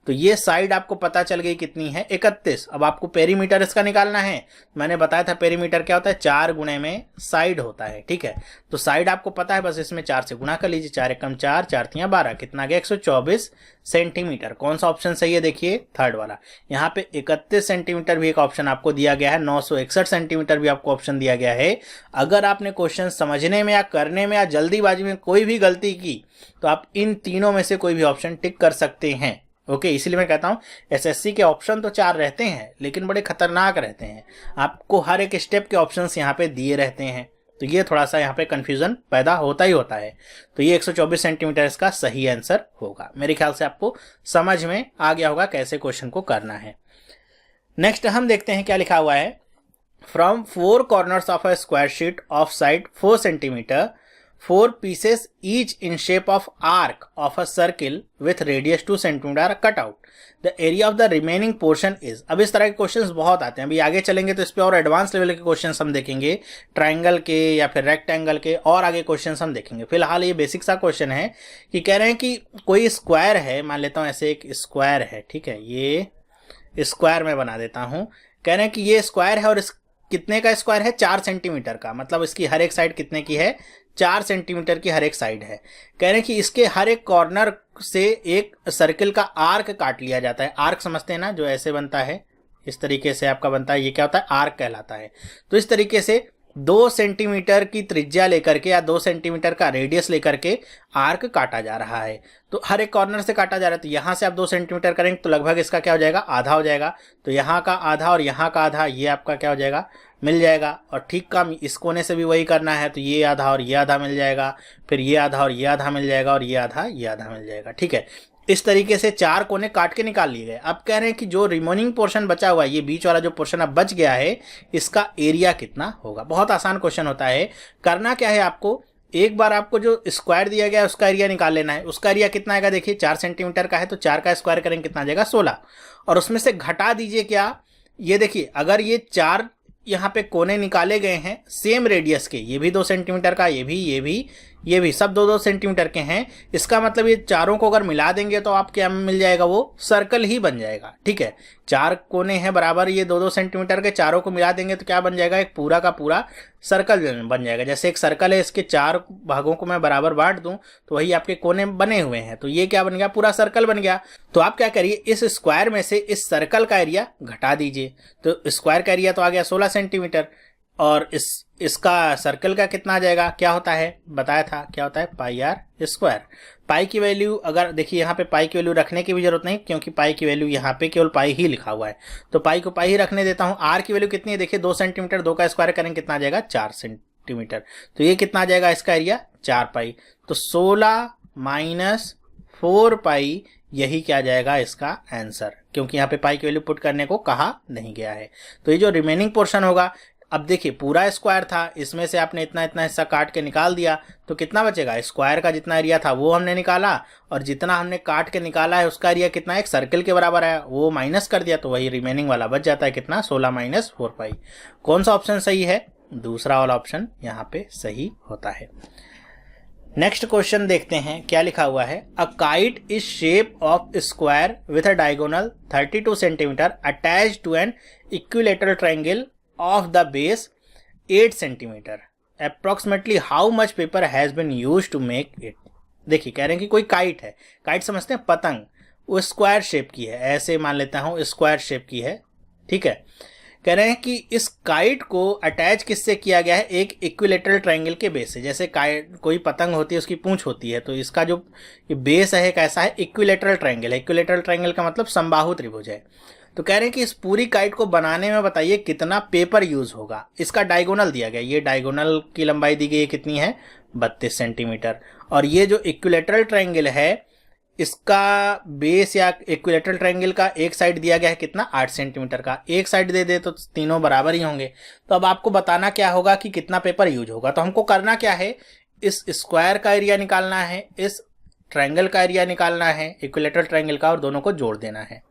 [SPEAKER 1] तो ये साइड आपको पता चल गई कितनी है 31। अब आपको पेरीमीटर इसका निकालना है। मैंने बताया था पेरीमीटर क्या होता है 4 गुणे में साइड होता है। ठीक है, तो साइड आपको पता है, बस इसमें 4 से गुणा कर लीजिए। 4 एकम 4 4 3 12 कितना आ गया 124 सेंटीमीटर। कौन सा ऑप्शन सही है देखिए थर्ड वाला। यहाँ पे 31 सेंटीमीटर भी एक ऑप्शन आपको दिया गया है, 961 सेंटीमीटर भी आपको ऑप्शन दिया गया है। अगर आपने क्वेश्चन समझने में या करने में या जल्दीबाजी में कोई भी गलती की तो आप इन तीनों में से कोई भी ऑप्शन टिक कर सकते हैं। ओके, इसलिए मैं कहता हूं एसएससी के ऑप्शन तो 4 रहते हैं लेकिन बड़े खतरनाक रहते हैं। आपको हर एक स्टेप के ऑप्शंस यहाँ पे दिए रहते हैं, तो ये थोड़ा सा यहाँ पे कंफ्यूजन पैदा होता ही होता है। तो ये 124 सेंटीमीटर इसका सही आंसर होगा। मेरे ख्याल से आपको समझ में आ गया होगा कैसे क्वेश्चन को करना है। नेक्स्ट हम देखते हैं क्या लिखा हुआ है। From 4 corners of a square sheet of side 4 centimetre 4 pieces each in shape of arc of a circle with radius 2 cm are cut out. The area of the remaining portion is। अब इस तरह के questions बहुत आते हैं। अभी आगे चलेंगे तो इस पे और एडवांस लेवल के क्वेश्चंस हम देखेंगे, ट्रायंगल के या फिर रेक्टेंगल के, और आगे क्वेश्चंस हम देखेंगे। फिलहाल ये बेसिक सा क्वेश्चन है कि कह रहे हैं कि कोई स्क्वायर है, मान लेता हूं ऐसे एक स्क्वायर है। ठीक है, ये स्क्वायर में बना देता हूं। कह रहे हैं कि ये स्क्वायर है और इस कितने का स्क्वायर है 4 सेंटीमीटर का। मतलब इसकी हर एक साइड कितने की है 4 सेंटीमीटर की हर एक साइड है। कह रहे हैं कि इसके हर एक कॉर्नर से एक सर्किल का आर्क काट लिया जाता है। आर्क समझते हैं ना, जो ऐसे बनता है, इस तरीके से आपका बनता है, ये क्या होता है आर्क कहलाता है। तो इस तरीके से 2 सेंटीमीटर की त्रिज्या लेकर के या 2 सेंटीमीटर का रेडियस लेकर के आर्क काटा जा रहा है। तो हर एक कॉर्नर से काटा जा रहा है। तो यहां से आप 2 सेंटीमीटर करेंगे तो लगभग इसका क्या हो जाएगा आधा हो जाएगा। तो यहाँ का आधा और यहाँ का आधा ये आपका क्या हो जाएगा मिल जाएगा। और ठीक काम इस कोने से भी वही करना है, तो ये आधा और ये आधा मिल जाएगा, फिर ये आधा और ये आधा मिल जाएगा और ये आधा मिल जाएगा। ठीक है, इस तरीके से 4 कोने काट के निकाल लिए गए। अब कह रहे हैं कि जो रिमेनिंग पोर्शन बचा हुआ है, ये बीच वाला जो पोर्शन अब बच गया है, इसका एरिया कितना होगा। बहुत आसान क्वेश्चन होता है। करना क्या है आपको, एक बार आपको जो स्क्वायर दिया गया है उसका एरिया निकाल लेना है। उसका एरिया कितना आएगा देखिए 4 सेंटीमीटर का है, तो 4 का स्क्वायर करेंगे कितना आ जाएगा 16। और उसमें से घटा दीजिए क्या, ये देखिए अगर ये 4 यहाँ पे कोने निकाले गए हैं सेम रेडियस के, ये भी 2 सेंटीमीटर का, ये भी ये भी सब 2-2 सेंटीमीटर के हैं। इसका मतलब ये चारों को अगर मिला देंगे तो आप क्या मिल जाएगा, वो सर्कल ही बन जाएगा। ठीक है, 4 कोने हैं बराबर, ये 2-2 सेंटीमीटर के, चारों को मिला देंगे तो क्या बन जाएगा, एक पूरा का पूरा सर्कल बन जाएगा। जैसे एक सर्कल है, इसके 4 भागों को मैं बराबर बांट दूं तो वही आपके कोने बने हुए हैं, तो ये क्या बन गया, पूरा सर्कल बन गया। तो आप क्या करिए, इस स्क्वायर में से इस सर्कल का एरिया घटा दीजिए, तो स्क्वायर का एरिया तो आ गया 16 सेंटीमीटर, और इसका सर्कल का कितना आ जाएगा, क्या होता है बताया था, क्या होता है, पाई आर स्क्वायर। पाई की वैल्यू, अगर देखिए यहाँ पे पाई की वैल्यू रखने की भी जरूरत नहीं, क्योंकि पाई की वैल्यू यहाँ पे केवल पाई ही लिखा हुआ है, तो पाई को पाई ही रखने देता हूँ। आर की वैल्यू कितनी है, देखिए 2 सेंटीमीटर, 2 का स्क्वायर करेंगे कितना आ जाएगा, 4 सेंटीमीटर, तो ये कितना आ जाएगा, इसका एरिया 4 पाई, तो 16 माइनस 4 पाई, यही क्या जाएगा इसका आंसर, क्योंकि यहाँ पे पाई की वैल्यू पुट करने को कहा नहीं गया है। तो ये जो रिमेनिंग पोर्शन होगा, अब देखिए पूरा स्क्वायर था, इसमें से आपने इतना इतना हिस्सा काट के निकाल दिया, तो कितना बचेगा, स्क्वायर का जितना एरिया था वो हमने निकाला, और जितना हमने काट के निकाला है उसका एरिया कितना है, एक सर्कल के बराबर है, वो माइनस कर दिया, तो वही रिमेनिंग वाला बच जाता है कितना, 16 माइनस 4 पाई। कौन सा ऑप्शन सही है, दूसरा वाला ऑप्शन यहाँ पे सही होता है। नेक्स्ट क्वेश्चन देखते हैं क्या लिखा हुआ है। A kite is shape of square with a diagonal 32 centimetre attached to an equilateral triangle of the base 8 centimeter. Approximately how much paper has been used to make it? देखिए कह रहे हैं कि कोई काइट है, काइट समझते हैं पतंग, वो स्क्वायर शेप की है, ऐसे मान लेता हूँ स्क्वायर शेप की है। ठीक है, कह रहे हैं कि इस काइट को अटैच किससे किया गया है, एक इक्विलेटरल ट्रायंगल के बेस से। जैसे काइट, कोई पतंग होती है उसकी पूंछ होती है, तो इसका जो बेस है कैसा है, इक्विलेटरल ट्रायंगल है। इक्विलेटरल ट्रायंगल का मतलब समबाहु त्रिभुज है। तो कह रहे हैं कि इस पूरी काइट को बनाने में बताइए कितना पेपर यूज होगा। इसका डायगोनल दिया गया, ये डायगोनल की लंबाई दी गई है कितनी है, 32 सेंटीमीटर, और ये जो इक्विलेटरल ट्रायंगल है इसका बेस या इक्विलेटरल ट्रायंगल का एक साइड दिया गया है कितना, 8 सेंटीमीटर का। एक साइड दे दे तो तीनों बराबर ही होंगे। तो अब आपको बताना क्या होगा कि कितना पेपर यूज होगा। तो हमको करना क्या है, इस स्क्वायर का एरिया निकालना है, इस ट्रायंगल का एरिया निकालना है, इक्विलेटरल ट्रायंगल का, और दोनों को जोड़ देना है।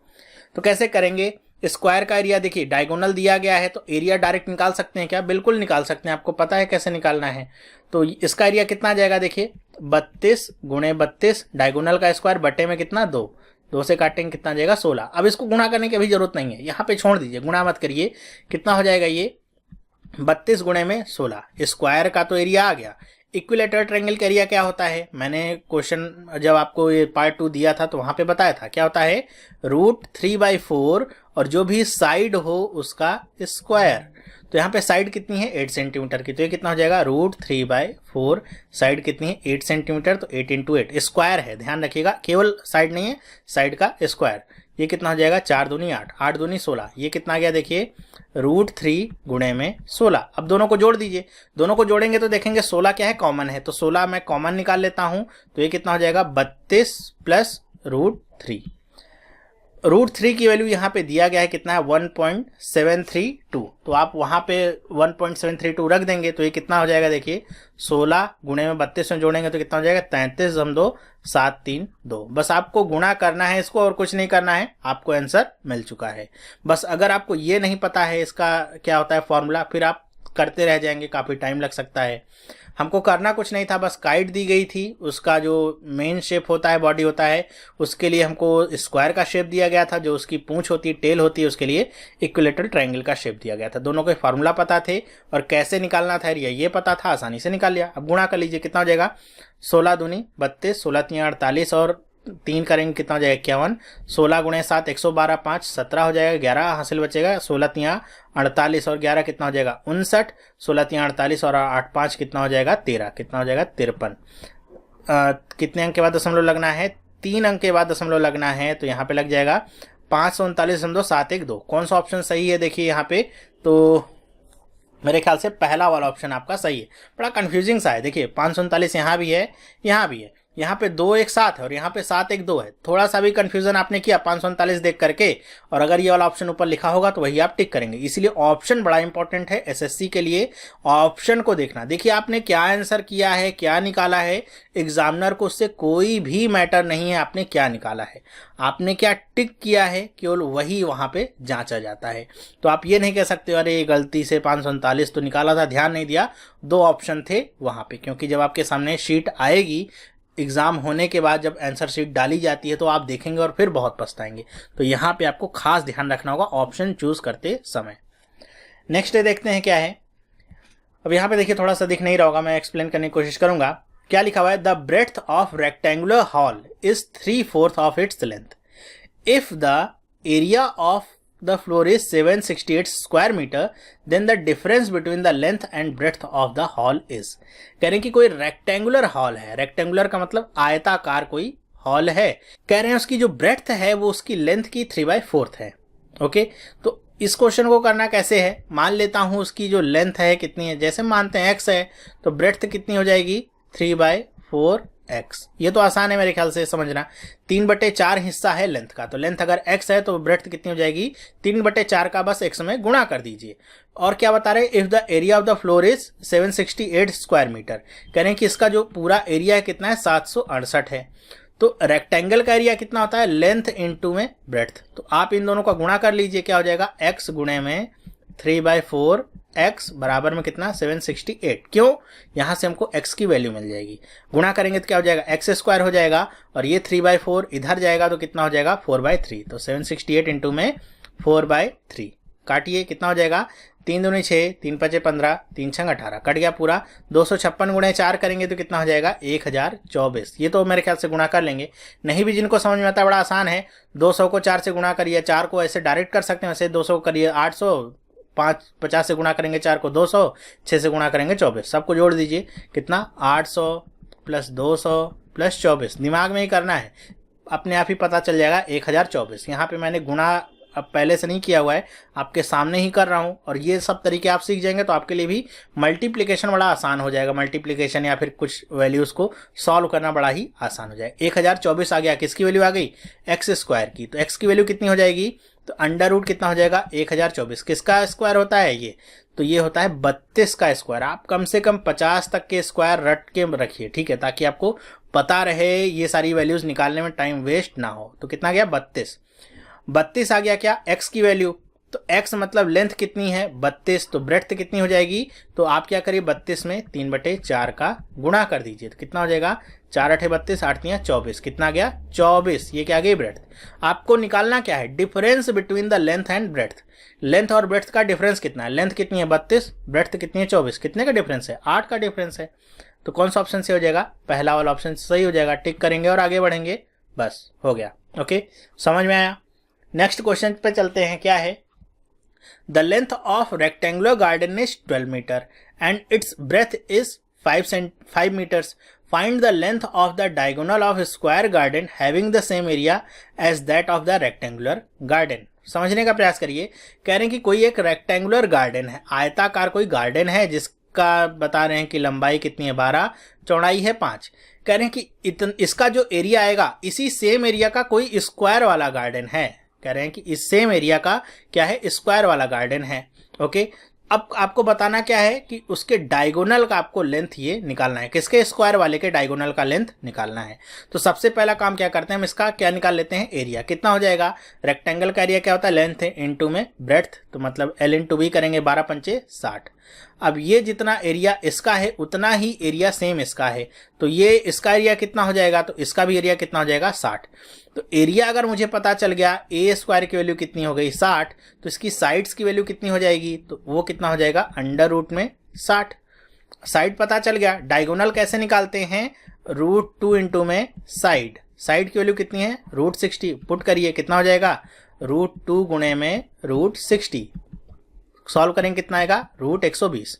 [SPEAKER 1] तो कैसे करेंगे, स्क्वायर का एरिया देखिए डायगोनल दिया गया है, तो एरिया डायरेक्ट निकाल सकते हैं क्या, बिल्कुल निकाल सकते हैं, आपको पता है कैसे निकालना है। तो इसका एरिया कितना आ जाएगा, देखिए 32 गुणे 32, डायगोनल का स्क्वायर बटे में कितना 2, 2 से काटेंगे कितना आ जाएगा 16। अब इसको गुणा करने की अभी जरूरत नहीं है, यहाँ पे छोड़ दीजिए, गुणा मत करिए। कितना हो जाएगा ये 32 गुणे में 16, स्क्वायर का तो एरिया आ गया। इक्विलेटरल ट्रायंगल का एरिया क्या होता है, मैंने क्वेश्चन जब आपको ये पार्ट 2 दिया था तो वहां पे बताया था, क्या होता है, √3/4 और जो भी साइड हो उसका स्क्वायर। तो यहाँ पे साइड कितनी है 8 सेंटीमीटर की, तो ये कितना हो जाएगा √3/4, साइड कितनी है 8 सेंटीमीटर, तो 8 × 8 स्क्वायर है, ध्यान रखिएगा, केवल साइड नहीं है, साइड का स्क्वायर। ये कितना हो जाएगा 4 दूनी 8, 8 दूनी 16, ये कितना आ गया देखिए √3 गुणे में 16। अब दोनों को जोड़ दीजिए, दोनों को जोड़ेंगे तो देखेंगे 16 क्या है, कॉमन है, तो 16 मैं कॉमन निकाल लेता हूं, तो ये कितना हो जाएगा 32 प्लस √3। √3 की वैल्यू यहाँ पे दिया गया है कितना है 1.732, तो आप वहां पे 1.732 रख देंगे, तो ये कितना हो जाएगा देखिए 16 गुणे में 32 में जोड़ेंगे तो कितना हो जाएगा 33×2=732। बस आपको गुणा करना है इसको, और कुछ नहीं करना है, आपको आंसर मिल चुका है। बस अगर आपको ये नहीं पता है इसका क्या होता है फॉर्मूला, फिर आप करते रह जाएंगे, काफी टाइम लग सकता है। हमको करना कुछ नहीं था, बस काइट दी गई थी, उसका जो मेन शेप होता है, बॉडी होता है, उसके लिए हमको स्क्वायर का शेप दिया गया था, जो उसकी पूंछ होती है, टेल होती है, उसके लिए इक्विलेटरल ट्रायंगल का शेप दिया गया था। दोनों के फार्मूला पता थे और कैसे निकालना था ये पता था, आसानी से निकाल लिया। अब गुणा कर लीजिए, कितना हो जाएगा 16 दूनी 32, 16 × 3 = 48 और 3 करेंगे कितना हो जाएगा 51, 16 गुणे 7 112, 5 17 हो जाएगा, 11 हासिल बचेगा, 16 × 3 = 48 और 11 कितना हो जाएगा 59, 16 × 3 = 48 और 8 5 कितना हो जाएगा 13, कितना हो जाएगा 53। कितने अंक के बाद दशमलव लगना है, 3 अंक के बाद दशमलव लगना है, तो यहाँ पे लग जाएगा 539.712। कौन सा ऑप्शन सही है देखिए यहाँ पे, तो मेरे ख्याल से पहला वाला ऑप्शन आपका सही है। बड़ा कंफ्यूजिंग सा है, देखिए 539 यहाँ भी है, यहाँ भी है, यहाँ पे 2 एक साथ है और यहाँ पे 7 एक 2 है। थोड़ा सा भी कंफ्यूजन आपने किया 539 देख करके, और अगर ये वाला ऑप्शन ऊपर लिखा होगा तो वही आप टिक करेंगे। इसीलिए ऑप्शन बड़ा इंपॉर्टेंट है एसएससी के लिए, ऑप्शन को देखना। देखिए आपने क्या आंसर किया है, क्या निकाला है, एग्जामिनर को उससे कोई भी मैटर नहीं है आपने क्या निकाला है, आपने क्या टिक किया है, केवल वही वहां पे जांचा जाता है। तो आप ये नहीं कह सकते अरे गलती से 539 तो निकाला था, ध्यान नहीं दिया, 2 ऑप्शन थे वहां पे। क्योंकि जब आपके सामने शीट आएगी एग्जाम होने के बाद, जब आंसर शीट डाली जाती है तो आप देखेंगे और फिर बहुत पछताएंगे। तो यहाँ पे आपको खास ध्यान रखना होगा ऑप्शन चूज करते समय। नेक्स्ट देखते हैं क्या है। अब यहाँ पे देखिए थोड़ा सा दिख नहीं रहा होगा, मैं एक्सप्लेन करने की कोशिश करूंगा। क्या लिखा हुआ है, the breadth of rectangular hall is 3/4 of its length if the area of the floor is 768 square meter, then the difference between the length and breadth of the hall is। कह रहे हैं कि कोई रेक्टेंगुलर हॉल है, rectangular का मतलब आयताकार कोई हॉल है, कह रहे हैं उसकी जो ब्रेड्थ है वो उसकी लेंथ की 3/4 है। ओके, तो इस क्वेश्चन को करना कैसे है, मान लेता हूं उसकी जो लेंथ है कितनी है, जैसे मानते हैं x है तो ब्रेड्थ कितनी हो जाएगी 3/4 x। ये तो आसान है मेरे ख्याल से समझना। 3/4 हिस्सा है लेंथ का, तो लेंथ अगर x है तो ब्रेड्थ कितनी हो जाएगी 3/4 का बस x में गुणा कर दीजिए। और क्या बता रहे हैं, if the area of the floor is 768 square metre, कह रहे हैं कि इसका जो पूरा एरिया है कितना है 768 है। तो रेक्टेंगल का एरिया कितना होता है, लेंथ इंटू में ब्रेड्थ, तो आप इन दोनों का गुणा कर लीजिए, क्या हो जाएगा x गुणे में 3/4 x बराबर में कितना 768। क्यों, यहां से हमको x की वैल्यू मिल जाएगी, गुणा करेंगे तो क्या हो जाएगा x स्क्वायर हो जाएगा, और ये 3/4 इधर जाएगा तो कितना हो जाएगा 4/3। तो 768 इंटू में 4/3 काटिए, कितना हो जाएगा 3 दूनी 6, 3 5 15, 3 6 18, कट गया पूरा। 256 गुणे 4 करेंगे तो कितना हो जाएगा 1024। ये तो मेरे ख्याल से गुणा कर लेंगे, नहीं भी जिनको समझ में आता है बड़ा आसान है, 200 को 4 से गुणा करिए, 4 को ऐसे डायरेक्ट कर सकते हैं, वैसे 200 को करिए 800, 50 से गुणा करेंगे 4 को 200, 6 से गुणा करेंगे 24, सबको जोड़ दीजिए कितना 800 प्लस 200 प्लस 24, दिमाग में ही करना है, अपने आप ही पता चल जाएगा 1024। यहाँ पे मैंने गुणा अब पहले से नहीं किया हुआ है, आपके सामने ही कर रहा हूँ, और ये सब तरीके आप सीख जाएंगे तो आपके लिए भी मल्टीप्लिकेशन बड़ा आसान हो जाएगा, मल्टीप्लिकेशन या फिर कुछ वैल्यूज को सॉल्व करना बड़ा ही आसान हो जाएगा। 1024 आ गया, किसकी वैल्यू आ गई x स्क्वायर की, तो x की वैल्यू कितनी हो जाएगी, तो अंडर रूट कितना हो जाएगा 1024, किसका स्क्वायर होता है ये, तो ये होता है 32 का स्क्वायर। आप कम से कम 50 तक के स्क्वायर रट के रखिए, ठीक है, ताकि आपको पता रहे, ये सारी वैल्यूज निकालने में टाइम वेस्ट ना हो। तो कितना गया 32 आ गया क्या x की वैल्यू, तो x मतलब लेंथ कितनी है 32, तो ब्रेड्थ कितनी हो जाएगी, तो आप क्या करिए 32 में 3/4 का गुणा कर दीजिए, तो कितना हो जाएगा 4 8 32, 8 3 24, कितना गया 24, ये क्या गई ब्रेड्थ। आपको निकालना क्या है, difference between the length and breadth, length और ब्रेड्थ का डिफरेंस कितना है, लेंथ कितनी है 32, ब्रेड्थ कितनी है 24, कितने का डिफरेंस है 8 का डिफरेंस है। तो कौन सा ऑप्शन से हो जाएगा, पहला वाला ऑप्शन सही हो जाएगा, टिक करेंगे और आगे बढ़ेंगे, बस हो गया। ओके, समझ में आया। नेक्स्ट क्वेश्चन पे चलते हैं, क्या है, the length of rectangular garden is 12 metre and its breadth is 5 metres, find the length of the diagonal of square garden having the same area as that of the rectangular garden. समझने का प्रयास करिए, कह रहे हैं कि कोई एक रेक्टेंगुलर गार्डन है, आयताकार कोई गार्डन है जिसका बता रहे हैं कि लंबाई कितनी है 12, चौड़ाई है 5, कह रहे हैं कि इसका जो एरिया आएगा इसी सेम एरिया का कोई स्क्वायर वाला गार्डन है, कह रहे हैं कि इस सेम एरिया का क्या है स्क्वायर वाला गार्डन है। ओके, अब आपको बताना क्या है कि उसके डायगोनल का आपको लेंथ ये निकालना है, किसके स्क्वायर वाले के डायगोनल का लेंथ निकालना है। तो सबसे पहला काम क्या करते हैं, हम इसका क्या निकाल लेते हैं एरिया, कितना हो जाएगा, रेक्टेंगल का एरिया क्या होता है लेंथ इंटू में ब्रेड्थ, तो मतलब L इंटू B करेंगे 12 पंचे 60। अब ये जितना एरिया इसका है उतना ही एरिया सेम इसका है, तो ये इसका एरिया कितना हो जाएगा, तो इसका भी एरिया कितना हो जाएगा 60। तो एरिया अगर मुझे पता चल गया ए स्क्वायर की वैल्यू कितनी हो गई 60, तो इसकी साइड्स की वैल्यू कितनी हो जाएगी, तो वो कितना हो जाएगा अंडर रूट में 60। साइड पता चल गया, डायगोनल कैसे निकालते हैं, √2 इंटू में साइड, साइड की वैल्यू कितनी है √60, पुट करिए कितना हो जाएगा √2 गुणे में √60, सॉल्व करेंगे कितना आएगा √120।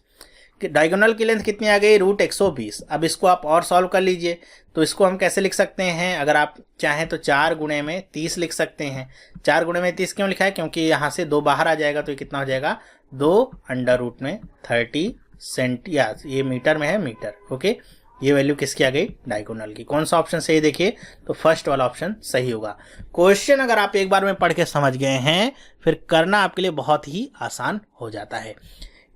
[SPEAKER 1] डायगोनल की लेंथ कितनी आ गई √120। अब इसको आप और सॉल्व कर लीजिए, तो इसको हम कैसे लिख सकते हैं, अगर आप चाहें तो 4 गुणे में 30 लिख सकते हैं। 4 गुणे में 30 क्यों लिखा है, क्योंकि यहाँ से 2 बाहर आ जाएगा, तो ये कितना हो जाएगा 2 अंडर रूट में 30 सेंट, या ये मीटर में है मीटर। ओके, ये वैल्यू किसकी आ गई, डायगोनल की। कौन सा ऑप्शन सही देखिए, तो फर्स्ट वाला ऑप्शन सही होगा। क्वेश्चन अगर आप एक बार में पढ़ के समझ गए हैं फिर करना आपके लिए बहुत ही आसान हो जाता है।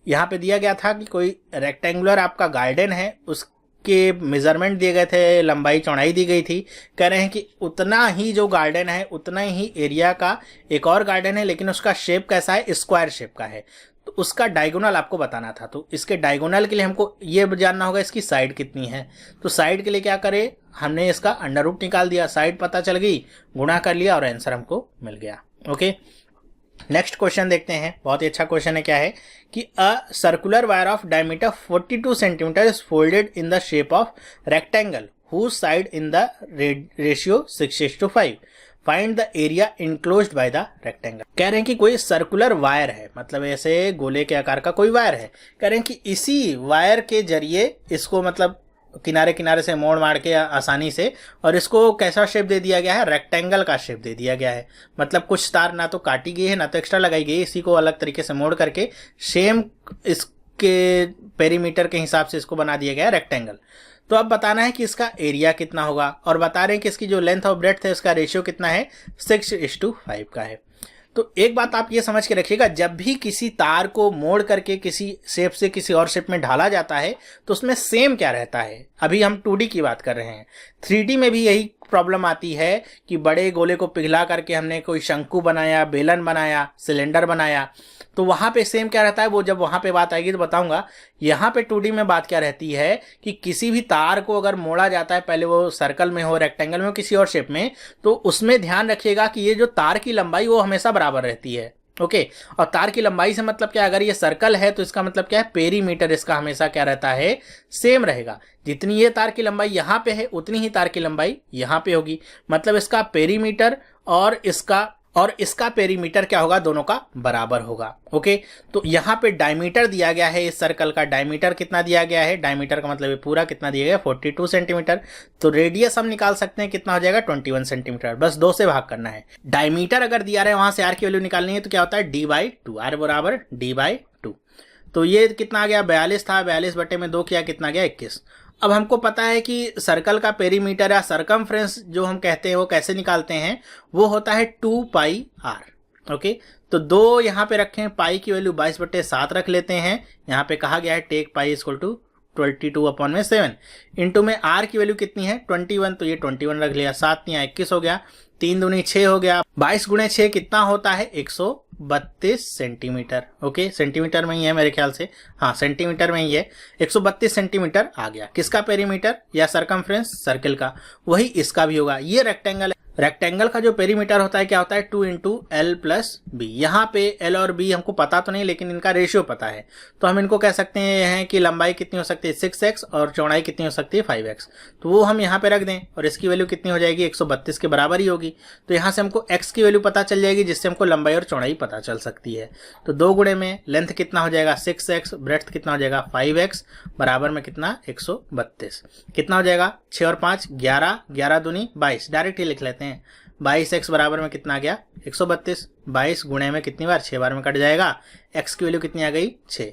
[SPEAKER 1] यहाँ पे दिया गया था कि कोई रेक्टेंगुलर आपका गार्डन है, उसके मेजरमेंट दिए गए थे, लंबाई चौड़ाई दी गई थी। कह रहे हैं कि उतना ही जो गार्डन है उतना ही एरिया का एक और गार्डन है, लेकिन उसका शेप कैसा है, स्क्वायर शेप का है। तो उसका डायगोनल आपको बताना था। तो इसके डायगोनल के लिए हमको ये जानना होगा इसकी साइड कितनी है। तो साइड के लिए क्या करें, हमने इसका अंडर रूट निकाल दिया, साइड पता चल गई, गुणा कर लिया और आंसर हमको मिल गया। ओके, नेक्स्ट क्वेश्चन देखते हैं। बहुत ही अच्छा क्वेश्चन है। क्या है कि a circular wire of diameter 42 centimetre is folded in the shape of rectangle whose side in the ratio 6:5। Find the area enclosed by the rectangle. कह रहे हैं कि कोई सर्कुलर वायर है, मतलब ऐसे गोले के आकार का कोई वायर है। कह रहे हैं कि इसी वायर के जरिए इसको मतलब किनारे किनारे से मोड़ मार के आसानी से, और इसको कैसा शेप दे दिया गया है, रेक्टेंगल का शेप दे दिया गया है। मतलब कुछ तार ना तो काटी गई है ना तो एक्स्ट्रा लगाई गई है, इसी को अलग तरीके से मोड़ करके सेम इसके पेरीमीटर के हिसाब से इसको बना दिया गया है रेक्टेंगल। तो अब बताना है कि इसका एरिया कितना होगा, और बता रहे हैं कि इसकी जो लेंथ और ब्रेड्थ है उसका रेशियो कितना है, 6:5 का है। तो एक बात आप ये समझ के रखिएगा, जब भी किसी तार को मोड़ करके किसी शेप से किसी और शेप में ढाला जाता है तो उसमें सेम क्या रहता है। अभी हम 2D की बात कर रहे हैं, 3D में भी यही प्रॉब्लम आती है कि बड़े गोले को पिघला करके हमने कोई शंकु बनाया, बेलन बनाया, सिलेंडर बनाया, तो वहां पे सेम क्या रहता है, वो जब वहां पे बात आएगी तो बताऊंगा। यहाँ पे 2D में बात क्या रहती है कि किसी भी तार को अगर मोड़ा जाता है, पहले वो सर्कल में हो, रेक्टेंगल में हो, किसी और शेप में, तो उसमें ध्यान रखिएगा कि ये जो तार की लंबाई वो हमेशा बराबर रहती है। ओके, और तार की लंबाई से मतलब क्या, अगर ये सर्कल है तो इसका मतलब क्या है, पेरीमीटर इसका हमेशा क्या रहता है, सेम रहेगा। जितनी ये तार की लंबाई यहाँ पे है उतनी ही तार की लंबाई यहाँ पे होगी। मतलब इसका पेरीमीटर और इसका पेरीमीटर क्या होगा, दोनों का बराबर होगा। ओके, तो यहाँ पे डायमीटर दिया गया है, इस सर्कल का डायमीटर कितना दिया गया है, डायमीटर का मतलब ये पूरा कितना दिया गया, 42 सेंटीमीटर। तो रेडियस हम निकाल सकते हैं, कितना हो जाएगा, 21 सेंटीमीटर। बस 2 से भाग करना है। डायमीटर अगर दिया रहे वहां से आर की वैल्यू निकालनी है तो क्या होता है, d/2, आर बराबर d/2। तो ये कितना आ गया, 42 था, 42/2 किया, कितना गया, 21। अब हमको पता है कि सर्कल का पेरीमीटर या सरकमफ्रेंस जो हम कहते हैं वो कैसे निकालते हैं, वो होता है 2πr। ओके, तो 2 यहाँ पे रखें, पाई की वैल्यू 22/7 रख लेते हैं। यहाँ पे कहा गया है take pi equal to 22/7 into में आर की वैल्यू कितनी है, 21, तो ये 21 रख लिया, 7 या 21 हो गया, 3 दूनी 6 हो गया, 22 गुणे 6 कितना होता है, 132 सेंटीमीटर। ओके, सेंटीमीटर में ही है मेरे ख्याल से, हाँ सेंटीमीटर में ही है, 132 सेंटीमीटर आ गया। किसका पेरीमीटर या सरकमफ्रेंस, सर्कल का, वही इसका भी होगा। ये रेक्टेंगल है, रेक्टेंगल का जो पेरीमीटर होता है क्या होता है, 2 × L+B। यहाँ पे L और B हमको पता तो नहीं, लेकिन इनका रेशियो पता है। तो हम इनको कह सकते हैं कि लंबाई कितनी हो सकती है, 6x, और चौड़ाई कितनी हो सकती है, 5x। तो वो हम यहाँ पे रख दें, और इसकी वैल्यू कितनी हो जाएगी, 132 के बराबर ही होगी। तो यहाँ से हमको x की वैल्यू पता चल जाएगी, जिससे हमको लंबाई और चौड़ाई पता चल सकती है। तो 2 गुणे में लेंथ कितना हो जाएगा, 6x, ब्रेड्थ कितना हो जाएगा, 5x, बराबर में कितना, 132। कितना हो जाएगा, 6 और 5 11, 11 दूनी 22, डायरेक्ट ही लिख लेते हैं। 22x बराबर में कितना आ गया, 132। 22 गुणे में कितनी बार, 6 बार में कट जाएगा, x की वैल्यू कितनी आ गई, 6।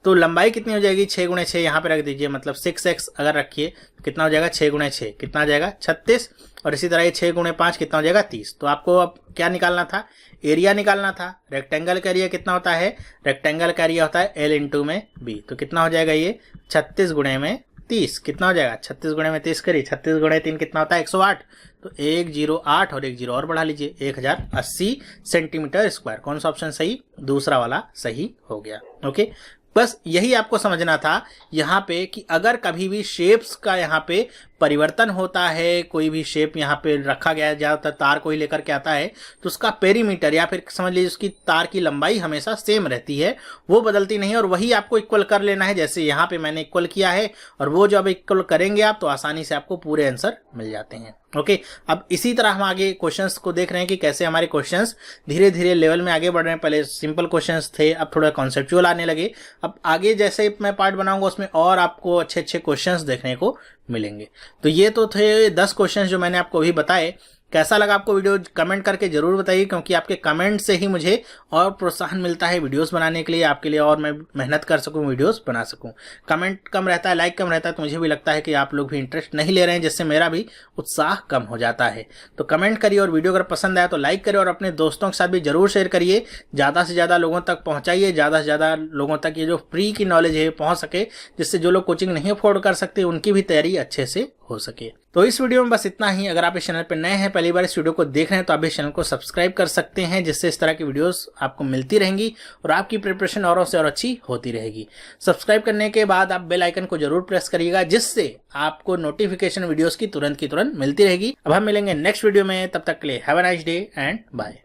[SPEAKER 1] तो लंबाई कितनी हो जाएगी, 6 गुणे 6 यहाँ पे रख दीजिए, मतलब 6x अगर रखिए तो कितना हो जाएगा, 6 गुणे 6 कितना आ जाएगा, 36। और इसी तरह ये 6 गुणे 5 कितना हो जाएगा, 30। तो आपको अब क्या निकालना था, एरिया निकालना था। रेक्टेंगल का एरिया कितना होता है, रेक्टेंगल का एरिया होता है L × में B। तो कितना हो जाएगा, ये 36 गुणे में 30 कितना हो जाएगा, 36 गुणे में 30 करिए, 36 गुणे 3 कितना होता है, 108। तो 108 और 1 0 और बढ़ा लीजिए, 1080 सेंटीमीटर स्क्वायर। कौन सा ऑप्शन सही, दूसरा वाला सही हो गया। ओके, बस यही आपको समझना था यहाँ पे कि अगर कभी भी शेप्स का यहाँ पे परिवर्तन होता है, कोई भी शेप यहाँ पे रखा गया है, ज़्यादातर तार को ही लेकर के आता है, तो उसका पेरीमीटर या फिर समझ लीजिए उसकी तार की लंबाई हमेशा सेम रहती है, वो बदलती नहीं है। और वही आपको इक्वल कर लेना है, जैसे यहाँ पे मैंने इक्वल किया है, और वो जब इक्वल करेंगे आप तो आसानी से आपको पूरे आंसर मिल जाते हैं। ओके, अब इसी तरह हम आगे क्वेश्चंस को देख रहे हैं कि कैसे हमारे क्वेश्चंस धीरे धीरे लेवल में आगे बढ़ रहे हैं। पहले सिंपल क्वेश्चंस थे, अब थोड़ा कॉन्सेप्चुअल आने लगे। अब आगे जैसे मैं पार्ट बनाऊंगा उसमें और आपको अच्छे अच्छे क्वेश्चंस देखने को मिलेंगे। तो ये तो थे 10 क्वेश्चंस जो मैंने आपको अभी बताए। कैसा लगा आपको वीडियो कमेंट करके जरूर बताइए, क्योंकि आपके कमेंट से ही मुझे और प्रोत्साहन मिलता है वीडियोस बनाने के लिए, आपके लिए, और मैं मेहनत कर सकूं, वीडियोस बना सकूं। कमेंट कम रहता है, लाइक कम रहता है, तो मुझे भी लगता है कि आप लोग भी इंटरेस्ट नहीं ले रहे हैं, जिससे मेरा भी उत्साह कम हो जाता है। तो कमेंट करिए, और वीडियो अगर पसंद आया तो लाइक करिए, और अपने दोस्तों के साथ भी जरूर शेयर करिए। ज़्यादा से ज़्यादा लोगों तक पहुँचाइए, ज़्यादा से ज़्यादा लोगों तक ये जो फ्री की नॉलेज है पहुँच सके, जिससे जो लोग कोचिंग नहीं अफोर्ड कर सकते उनकी भी तैयारी अच्छे से हो सके। तो इस वीडियो में बस इतना ही। अगर आप इस चैनल पर नए हैं, पहली बार इस वीडियो को देख रहे हैं, तो आप इस चैनल को सब्सक्राइब कर सकते हैं, जिससे इस तरह की वीडियोस आपको मिलती रहेंगी और आपकी प्रिपरेशन औरों से और अच्छी होती रहेगी। सब्सक्राइब करने के बाद आप बेल आइकन को जरूर प्रेस करिएगा, जिससे आपको नोटिफिकेशन वीडियोस की तुरंत मिलती रहेगी। अब हम मिलेंगे नेक्स्ट वीडियो में, तब तक के लिए have a nice day and bye.